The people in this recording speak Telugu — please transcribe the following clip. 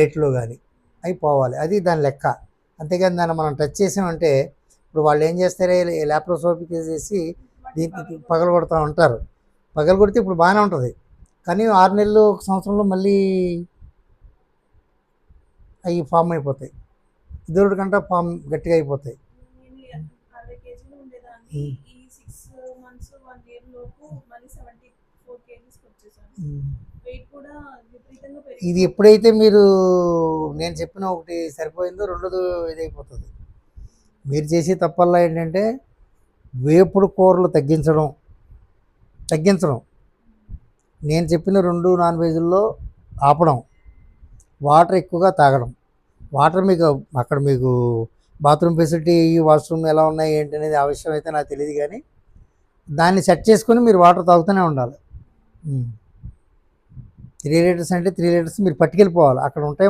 ప్లేట్లో కానీ అవి పోవాలి, అది దాని లెక్క. అంతేగాని దాన్ని మనం టచ్ చేసామంటే ఇప్పుడు వాళ్ళు ఏం చేస్తారే ల్యాప్రోస్కోపిక్ చేసి దీన్ని పగలగొడతా ఉంటారు. పగలగొడితే ఇప్పుడు బాగానే ఉంటుంది, కానీ 6 నెలలు 1 సంవత్సరంలో మళ్ళీ అవి ఫామ్ అయిపోతాయి. ఇదివరకు కంటే ఫామ్ గట్టిగా అయిపోతాయి. ఇది ఎప్పుడైతే మీరు నేను చెప్పిన ఒకటి సరిపోయిందో రెండోది ఇదైపోతుంది. మీరు చేసే తప్పల్లా ఏంటంటే వేపుడు కూరలు తగ్గించడం. నేను చెప్పిన 2 నాన్ వెజ్ల్లో ఆపడం, వాటర్ ఎక్కువగా తాగడం. వాటర్ మీకు అక్కడ మీకు బాత్రూమ్ ఫెసిలిటీ, వాష్రూమ్ ఎలా ఉన్నాయి ఏంటి అనేది ఆ విషయం అయితే నాకు తెలియదు, కానీ దాన్ని సెట్ చేసుకొని మీరు వాటర్ తాగుతూనే ఉండాలి. 3 లీటర్స్ అంటే 3 లీటర్స్ మీరు పట్టుకెళ్ళిపోవాలి, అక్కడ ఉంటాయి.